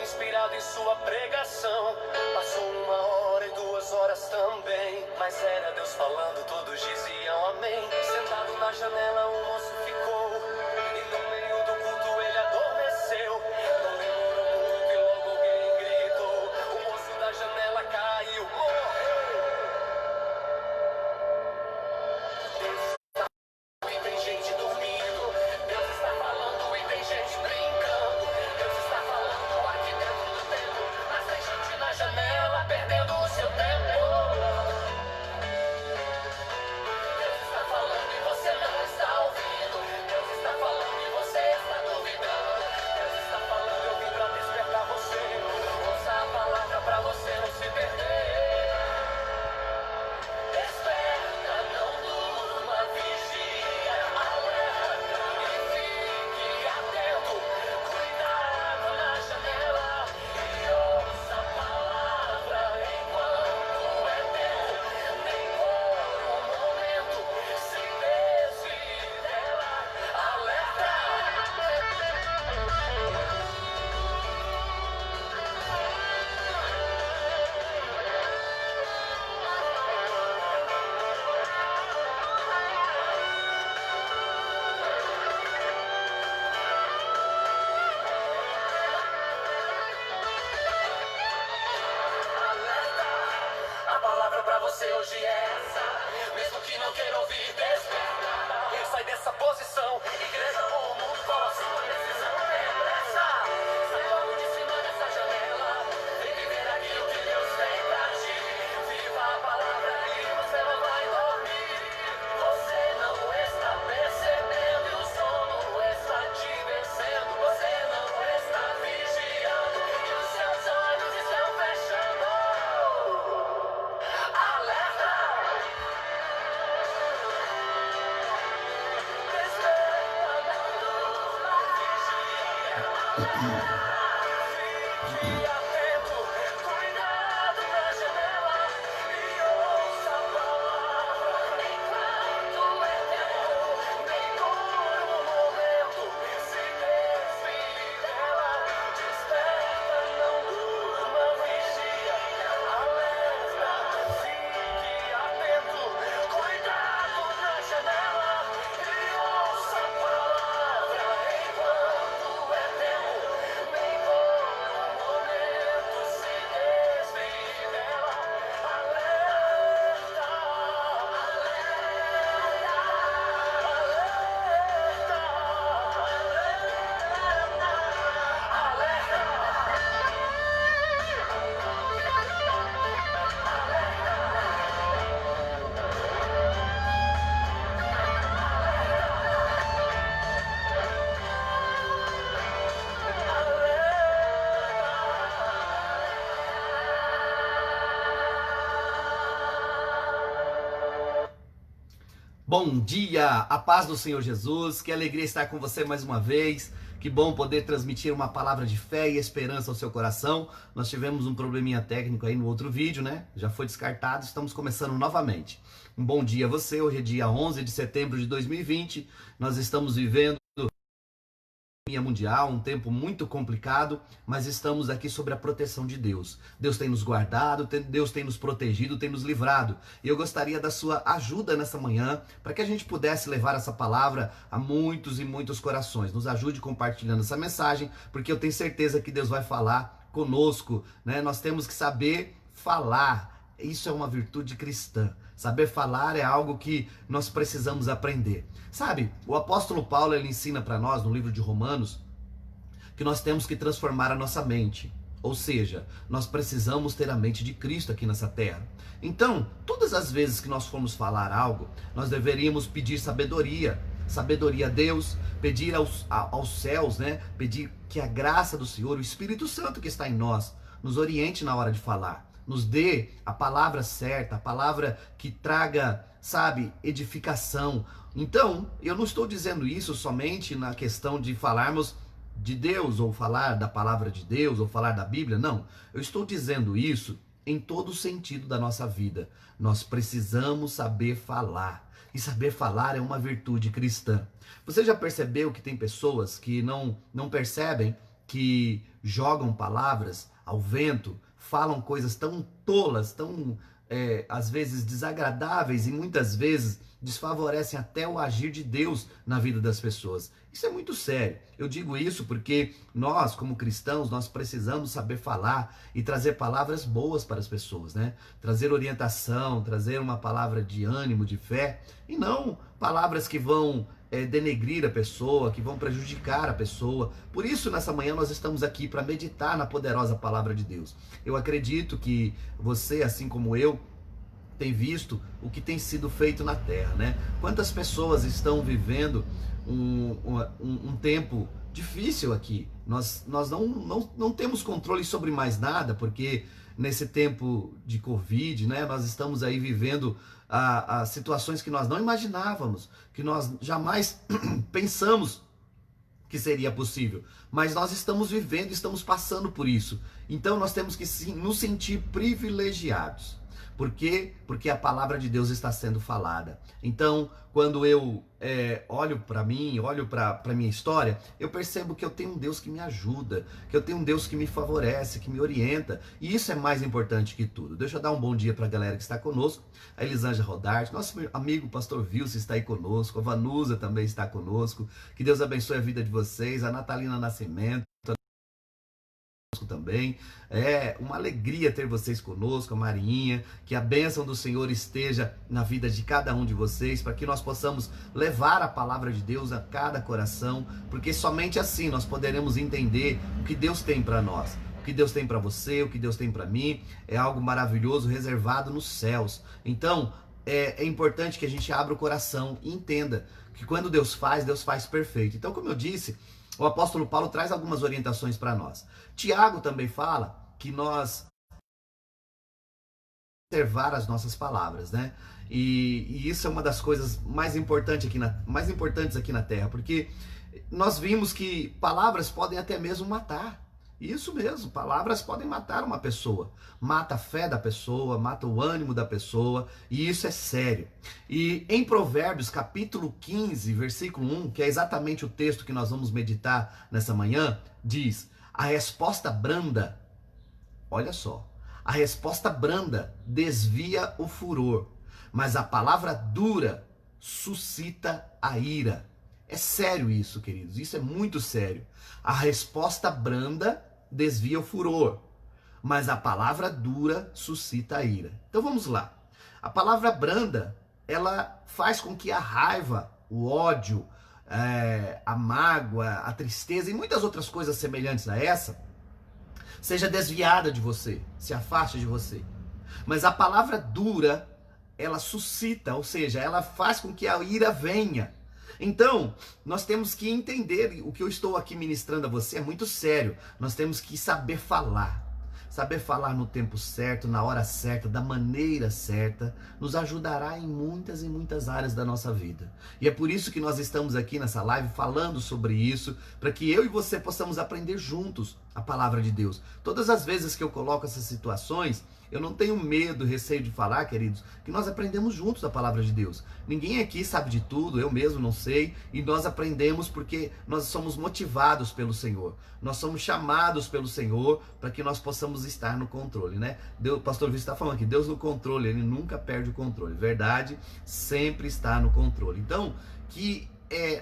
inspirado em sua pregação. Passou 1 hora e 2 horas também, mas era Deus falando, todos diziam amém. Sentado na janela o moço ficou, e no meio do culto ele adormeceu. Não demorou muito e logo alguém gritou, o moço da janela caiu, morreu. E tem gente dormindo, Deus está falando e tem gente brincando. Deus está falando aqui dentro do templo, mas tem gente na janela perdendo o seu tempo. Deus está falando e você não está ouvindo. Deus está falando e você está duvidando. Deus está falando, eu vim pra despertar você. Ouça a palavra pra você não se perder. Desperta, não durma, vigia, alerta e fique atento. Cuidado na janela e ouça a palavra enquanto é tempo. Nem por um momento se desvie dela. Alerta! A palavra pra você hoje é essa. Mesmo que não queira ouvir, desperta. Sai dessa posição. Igreja ou mundo, qual a sua decisão? Tenha pressa. Sai logo de cima dessa janela. Vem viver aquilo que Deus tem pra ti. Viva a palavra e você não vai dormir. Você não está percebendo e o sono está te vencendo. Você não está vigiando e os seus olhos estão fechando. Alerta! Desperta, não durma, vigia. Fique atento, cuidado na janela e ouça a palavra enquanto é tempo. Nem por um momento se desvie dela. Desperta, não durma, vigia. Alerta, fique atento, cuidado na janela e ouça a palavra enquanto é tempo. Nem por um momento se desvie dela. Alerta, Bom dia, a paz do Senhor Jesus, que alegria estar com você mais uma vez, que bom poder transmitir uma palavra de fé e esperança ao seu coração. Nós tivemos um probleminha técnico aí no outro vídeo, né? Já foi descartado, estamos começando novamente. Um bom dia a você, hoje é dia 11 de setembro de 2020, nós estamos vivendo mundial, um tempo muito complicado, mas estamos aqui sobre a proteção de Deus. Deus tem nos guardado, Deus tem nos protegido, tem nos livrado. E eu gostaria da sua ajuda nessa manhã, para que a gente pudesse levar essa palavra a muitos e muitos corações. Nos ajude compartilhando essa mensagem, porque eu tenho certeza que Deus vai falar conosco, né? Nós temos que saber falar. Isso é uma virtude cristã. Saber falar é algo que nós precisamos aprender. Sabe, o apóstolo Paulo, ele ensina para nós no livro de Romanos que nós temos que transformar a nossa mente. Ou seja, nós precisamos ter a mente de Cristo aqui nessa terra. Então, todas as vezes que nós formos falar algo, nós deveríamos pedir sabedoria. Sabedoria a Deus, pedir aos céus, né? Pedir que a graça do Senhor, o Espírito Santo que está em nós, nos oriente na hora de falar. Nos dê a palavra certa, a palavra que traga, sabe, edificação. Então, eu não estou dizendo isso somente na questão de falarmos de Deus, ou falar da palavra de Deus, ou falar da Bíblia, não. Eu estou dizendo isso em todo o sentido da nossa vida. Nós precisamos saber falar. E saber falar é uma virtude cristã. Você já percebeu que tem pessoas que não percebem que jogam palavras ao vento, falam coisas tão tolas, tão às vezes desagradáveis e muitas vezes desfavorecem até o agir de Deus na vida das pessoas. Isso é muito sério. Eu digo isso porque nós, como cristãos, nós precisamos saber falar e trazer palavras boas para as pessoas, né? Trazer orientação, trazer uma palavra de ânimo, de fé, e não palavras que vão denegrir a pessoa, que vão prejudicar a pessoa. Por isso, nessa manhã, nós estamos aqui para meditar na poderosa palavra de Deus. Eu acredito que você, assim como eu, tem visto o que tem sido feito na terra, né? Quantas pessoas estão vivendo um tempo difícil aqui. Nós não temos controle sobre mais nada, porque nesse tempo de Covid, né, nós estamos aí vivendo as situações que nós não imaginávamos, que nós jamais pensamos que seria possível, mas nós estamos vivendo, estamos passando por isso. Então nós temos que nos sentir privilegiados. Por quê? Porque a palavra de Deus está sendo falada. Então, quando eu olho para mim, olho para a minha história, eu percebo que eu tenho um Deus que me ajuda, que eu tenho um Deus que me favorece, que me orienta, e isso é mais importante que tudo. Deixa eu dar um bom dia para a galera que está conosco. A Elisângela Rodarte, nosso amigo pastor Wilson está aí conosco, a Vanusa também está conosco. Que Deus abençoe a vida de vocês, a Natalina Nascimento também. É uma alegria ter vocês conosco, a Marinha, que a bênção do Senhor esteja na vida de cada um de vocês, para que nós possamos levar a palavra de Deus a cada coração, porque somente assim nós poderemos entender o que Deus tem para nós. O que Deus tem para você, o que Deus tem para mim, é algo maravilhoso, reservado nos céus. Então, é importante que a gente abra o coração e entenda que quando Deus faz perfeito. Então, como eu disse, o apóstolo Paulo traz algumas orientações para nós. Tiago também fala que nós observar as nossas palavras, né? E isso é uma das coisas mais importantes aqui na Terra, porque nós vimos que palavras podem até mesmo matar. Isso mesmo, palavras podem matar uma pessoa. Mata a fé da pessoa, mata o ânimo da pessoa, e isso é sério. E em Provérbios, capítulo 15, versículo 1, que é exatamente o texto que nós vamos meditar nessa manhã, diz: a resposta branda, olha só, a resposta branda desvia o furor, mas a palavra dura suscita a ira. É sério isso, queridos, isso é muito sério. A resposta branda desvia o furor, mas a palavra dura suscita a ira. Então vamos lá. A palavra branda, ela faz com que a raiva, o ódio, a mágoa, a tristeza e muitas outras coisas semelhantes a essa seja desviada de você, se afaste de você. Mas a palavra dura, ela suscita, ou seja, ela faz com que a ira venha. Então, nós temos que entender, o que eu estou aqui ministrando a você é muito sério. Nós temos que saber falar no tempo certo, na hora certa, da maneira certa, nos ajudará em muitas e muitas áreas da nossa vida. E é por isso que nós estamos aqui nessa live falando sobre isso, para que eu e você possamos aprender juntos a palavra de Deus. Todas as vezes que eu coloco essas situações, eu não tenho medo, receio de falar, queridos, que nós aprendemos juntos a palavra de Deus. Ninguém aqui sabe de tudo, eu mesmo não sei, e nós aprendemos porque nós somos motivados pelo Senhor. Nós somos chamados pelo Senhor para que nós possamos estar no controle, né? O pastor Vício está falando que Deus no controle, ele nunca perde o controle. Verdade, sempre está no controle. Então, que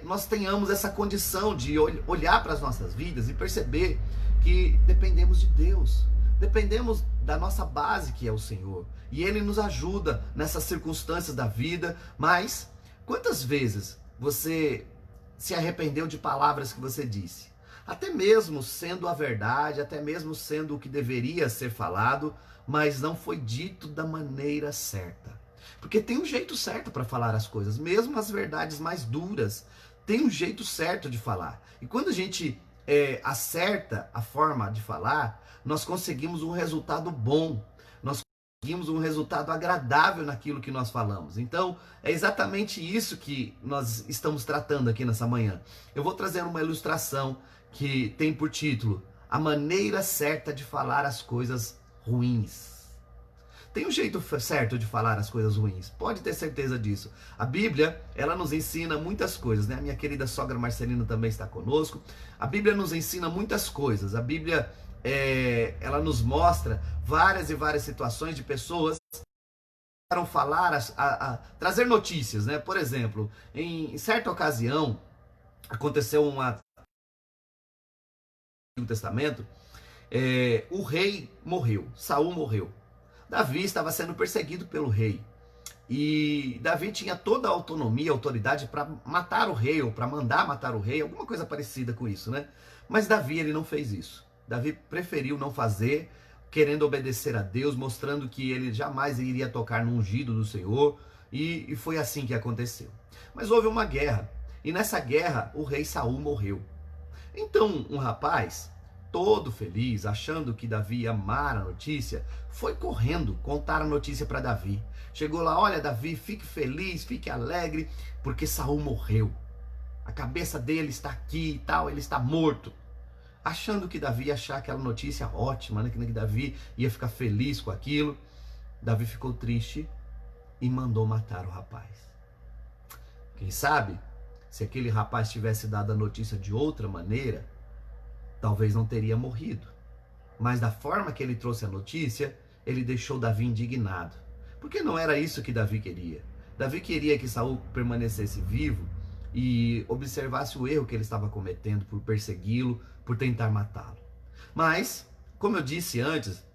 nós tenhamos essa condição de olhar para as nossas vidas e perceber que dependemos de Deus. Dependemos da nossa base, que é o Senhor, e Ele nos ajuda nessas circunstâncias da vida. Mas quantas vezes você se arrependeu de palavras que você disse? Até mesmo sendo a verdade, até mesmo sendo o que deveria ser falado, mas não foi dito da maneira certa. Porque tem um jeito certo para falar as coisas, mesmo as verdades mais duras, tem um jeito certo de falar. E quando a gente acerta a forma de falar, nós conseguimos um resultado bom, nós conseguimos um resultado agradável naquilo que nós falamos. Então, é exatamente isso que nós estamos tratando aqui nessa manhã. Eu vou trazer uma ilustração que tem por título: a maneira certa de falar as coisas ruins. tem um jeito certo de falar as coisas ruins, pode ter certeza disso. A Bíblia, ela nos ensina muitas coisas, né? A minha querida sogra Marcelina também está conosco. A Bíblia nos ensina muitas coisas. A Bíblia, ela nos mostra várias e várias situações de pessoas que querem falar, trazer notícias, né? Por exemplo, em certa ocasião, aconteceu no Antigo Testamento, o rei morreu, Saul morreu. Davi estava sendo perseguido pelo rei. E Davi tinha toda a autonomia, autoridade para matar o rei, ou para mandar matar o rei, alguma coisa parecida com isso, né? Mas Davi, ele não fez isso. Davi preferiu não fazer, querendo obedecer a Deus, mostrando que ele jamais iria tocar no ungido do Senhor. E foi assim que aconteceu. Mas houve uma guerra. E nessa guerra, o rei Saul morreu. Então, um rapaz, todo feliz, achando que Davi ia amar a notícia, foi correndo contar a notícia para Davi. Chegou lá: olha, Davi, fique feliz, fique alegre, porque Saul morreu. A cabeça dele está aqui e tal, ele está morto. Achando que Davi ia achar aquela notícia ótima, né? Que Davi ia ficar feliz com aquilo. Davi ficou triste e mandou matar o rapaz. Quem sabe, se aquele rapaz tivesse dado a notícia de outra maneira, talvez não teria morrido. Mas da forma que ele trouxe a notícia, ele deixou Davi indignado. Porque não era isso que Davi queria. Davi queria que Saul permanecesse vivo e observasse o erro que ele estava cometendo por persegui-lo, por tentar matá-lo. Mas, como eu disse antes,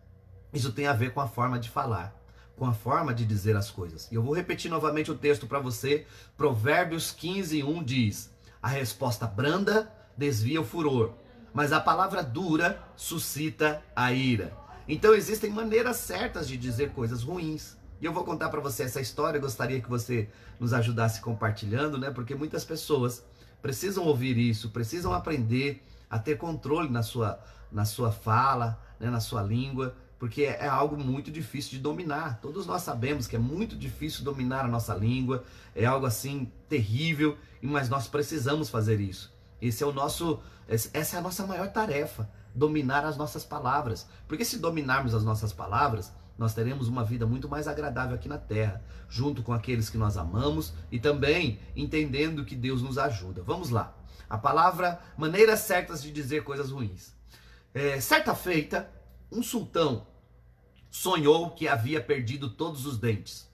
isso tem a ver com a forma de falar, com a forma de dizer as coisas. E eu vou repetir novamente o texto para você. Provérbios 15:1 diz: a resposta branda desvia o furor, mas a palavra dura suscita a ira. Então existem maneiras certas de dizer coisas ruins. E eu vou contar para você essa história. Eu gostaria que você nos ajudasse compartilhando, né? Porque muitas pessoas precisam ouvir isso, precisam aprender a ter controle na sua fala, né? Na sua língua, porque é algo muito difícil de dominar. Todos nós sabemos que é muito difícil dominar a nossa língua, é algo assim terrível, mas nós precisamos fazer isso. Essa é a nossa maior tarefa, dominar as nossas palavras. Porque se dominarmos as nossas palavras, nós teremos uma vida muito mais agradável aqui na terra, junto com aqueles que nós amamos e também entendendo que Deus nos ajuda. Vamos lá. A palavra, maneiras certas de dizer coisas ruins. Certa feita, um sultão sonhou que havia perdido todos os dentes.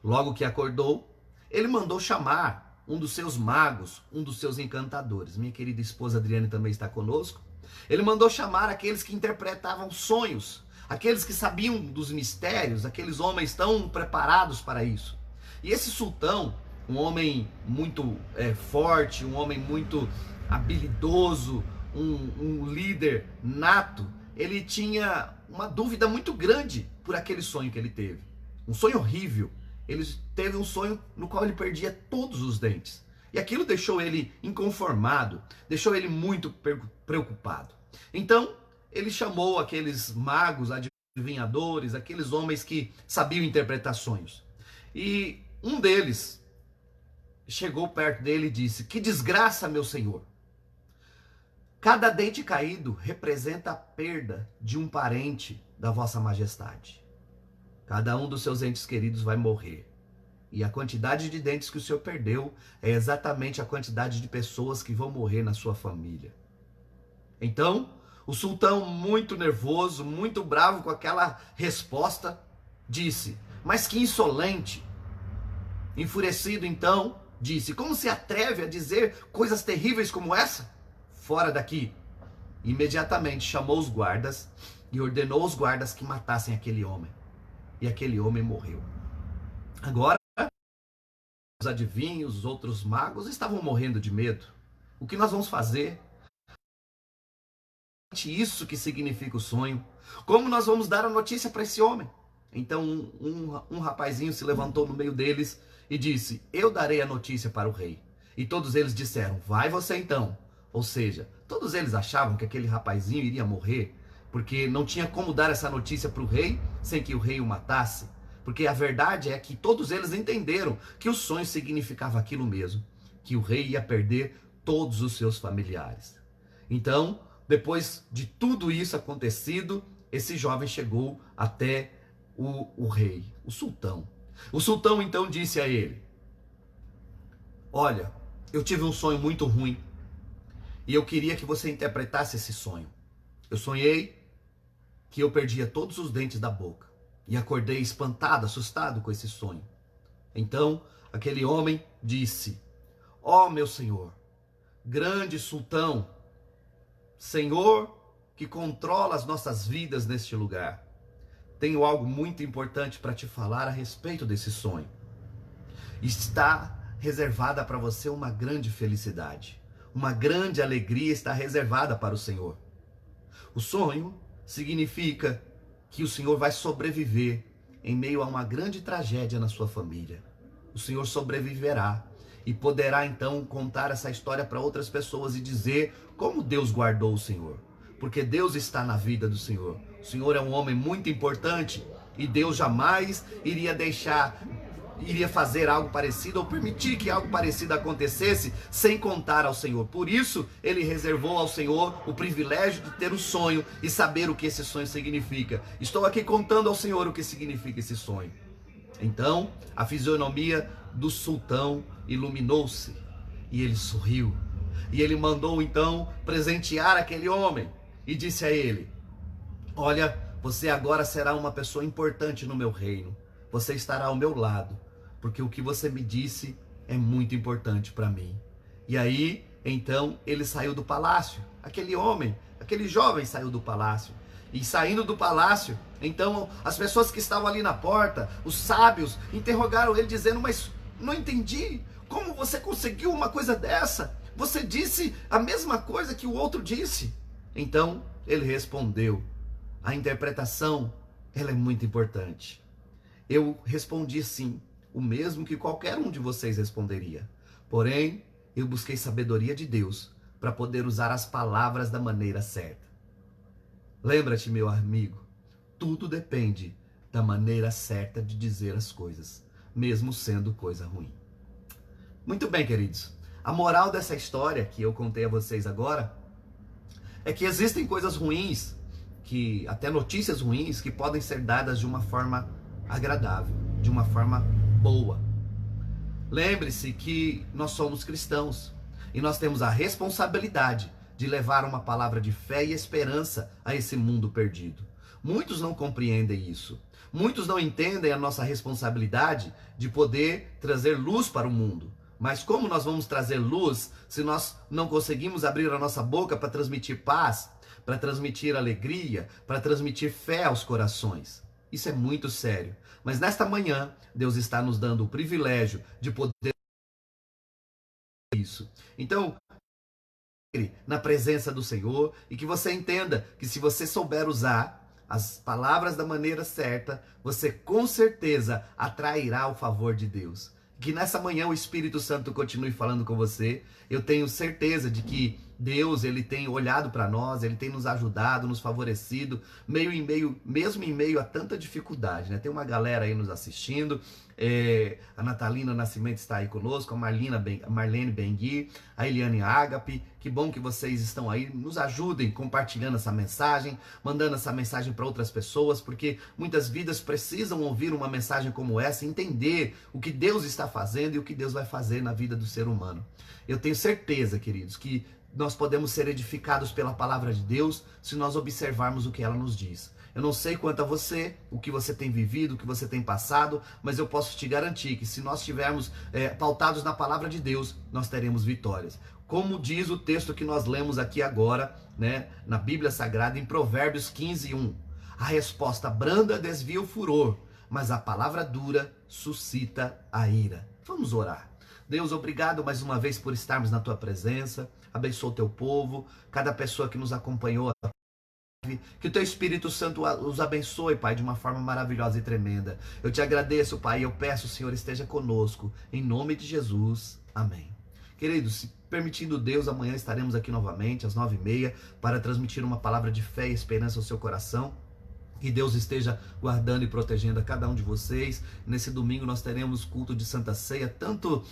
Logo que acordou, ele mandou chamar um dos seus magos, um dos seus encantadores. Minha querida esposa Adriane também está conosco. Ele mandou chamar aqueles que interpretavam sonhos, aqueles que sabiam dos mistérios, aqueles homens tão preparados para isso. E esse sultão, um homem muito forte, um homem muito habilidoso, um líder nato, ele tinha uma dúvida muito grande por aquele sonho que ele teve. Um sonho horrível. Ele teve um sonho no qual ele perdia todos os dentes. E aquilo deixou ele inconformado, deixou ele muito preocupado. Então, ele chamou aqueles magos, adivinhadores, aqueles homens que sabiam interpretar sonhos. E um deles chegou perto dele e disse: que desgraça, meu senhor! Cada dente caído representa a perda de um parente da vossa majestade. Cada um dos seus entes queridos vai morrer. E a quantidade de dentes que o senhor perdeu é exatamente a quantidade de pessoas que vão morrer na sua família. Então, o sultão, muito nervoso, muito bravo com aquela resposta, disse: mas que insolente! Enfurecido então, disse: como se atreve a dizer coisas terríveis como essa? Fora daqui! Imediatamente chamou os guardas e ordenou aos guardas que matassem aquele homem. E aquele homem morreu. Agora, os adivinhos, os outros magos estavam morrendo de medo. O que nós vamos fazer? Isso que significa o sonho. Como nós vamos dar a notícia para esse homem? Então um rapazinho se levantou no meio deles e disse: eu darei a notícia para o rei. E todos eles disseram: vai você então. Ou seja, todos eles achavam que aquele rapazinho iria morrer, porque não tinha como dar essa notícia para o rei sem que o rei o matasse. Porque a verdade é que todos eles entenderam que o sonho significava aquilo mesmo, que o rei ia perder todos os seus familiares. Então, depois de tudo isso acontecido, esse jovem chegou até o rei, o sultão. O sultão então disse a ele: olha, eu tive um sonho muito ruim e eu queria que você interpretasse esse sonho. Eu sonhei que eu perdia todos os dentes da boca e acordei espantado, assustado com esse sonho. Então aquele homem disse: ó meu senhor, grande sultão, senhor que controla as nossas vidas neste lugar, tenho algo muito importante para te falar a respeito desse sonho. Está reservada para você uma grande felicidade, uma grande alegria está reservada para o Senhor. O sonho significa que o Senhor vai sobreviver em meio a uma grande tragédia na sua família. O Senhor sobreviverá e poderá então contar essa história para outras pessoas e dizer como Deus guardou o Senhor. Porque Deus está na vida do Senhor. O Senhor é um homem muito importante e Deus jamais iria fazer algo parecido ou permitir que algo parecido acontecesse sem contar ao Senhor. Por isso, ele reservou ao Senhor o privilégio de ter o sonho e saber o que esse sonho significa. Estou aqui contando ao Senhor o que significa esse sonho. Então, a fisionomia do sultão iluminou-se e ele sorriu. E ele mandou então presentear aquele homem e disse a ele: olha, você agora será uma pessoa importante no meu reino. Você estará ao meu lado, porque o que você me disse é muito importante para mim. E aí, então, ele saiu do palácio. Aquele homem, aquele jovem saiu do palácio. E saindo do palácio, então, as pessoas que estavam ali na porta, os sábios, interrogaram ele dizendo: mas não entendi, como você conseguiu uma coisa dessa? Você disse a mesma coisa que o outro disse. Então, ele respondeu: a interpretação, ela é muito importante. Eu respondi sim, o mesmo que qualquer um de vocês responderia. Porém, eu busquei sabedoria de Deus para poder usar as palavras da maneira certa. Lembra-te, meu amigo, tudo depende da maneira certa de dizer as coisas, mesmo sendo coisa ruim. Muito bem, queridos. A moral dessa história que eu contei a vocês agora é que existem coisas ruins, até notícias ruins, que podem ser dadas de uma forma agradável, de uma forma boa. Lembre-se que nós somos cristãos e nós temos a responsabilidade de levar uma palavra de fé e esperança a esse mundo perdido. Muitos não compreendem isso. Muitos não entendem a nossa responsabilidade de poder trazer luz para o mundo. Mas como nós vamos trazer luz se nós não conseguimos abrir a nossa boca para transmitir paz, para transmitir alegria, para transmitir fé aos corações? Isso é muito sério. Mas nesta manhã, Deus está nos dando o privilégio de poder isso. Então, na presença do Senhor, e que você entenda que se você souber usar as palavras da maneira certa, você com certeza atrairá o favor de Deus. Que nessa manhã o Espírito Santo continue falando com você. Eu tenho certeza de que Deus, ele tem olhado para nós, ele tem nos ajudado, nos favorecido, mesmo em meio a tanta dificuldade, né? Tem uma galera aí nos assistindo, a Natalina Nascimento está aí conosco, a Marlene Bengui, a Eliane Ágape. Que bom que vocês estão aí, nos ajudem compartilhando essa mensagem, mandando essa mensagem para outras pessoas, porque muitas vidas precisam ouvir uma mensagem como essa, entender o que Deus está fazendo e o que Deus vai fazer na vida do ser humano. Eu tenho certeza, queridos, que nós podemos ser edificados pela palavra de Deus se nós observarmos o que ela nos diz. Eu não sei quanto a você, o que você tem vivido, o que você tem passado, mas eu posso te garantir que se nós estivermos pautados na palavra de Deus, nós teremos vitórias. Como diz o texto que nós lemos aqui agora, né, na Bíblia Sagrada, em Provérbios 15:1. A resposta branda desvia o furor, mas a palavra dura suscita a ira. Vamos orar. Deus, obrigado mais uma vez por estarmos na tua presença. Abençoa o teu povo, cada pessoa que nos acompanhou. Que o teu Espírito Santo os abençoe, Pai, de uma forma maravilhosa e tremenda. Eu te agradeço, Pai, e eu peço, Senhor, esteja conosco. Em nome de Jesus. Amém. Queridos, se permitindo Deus, amanhã estaremos aqui novamente às 9h30 para transmitir uma palavra de fé e esperança ao seu coração. Que Deus esteja guardando e protegendo a cada um de vocês. Nesse domingo nós teremos culto de Santa Ceia, tanto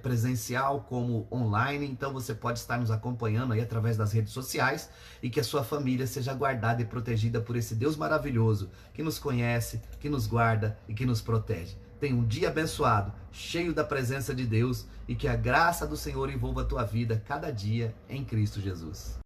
presencial como online. Então você pode estar nos acompanhando aí através das redes sociais. E que a sua família seja guardada e protegida por esse Deus maravilhoso, que nos conhece, que nos guarda e que nos protege. Tenha um dia abençoado, cheio da presença de Deus. E que a graça do Senhor envolva a tua vida cada dia em Cristo Jesus.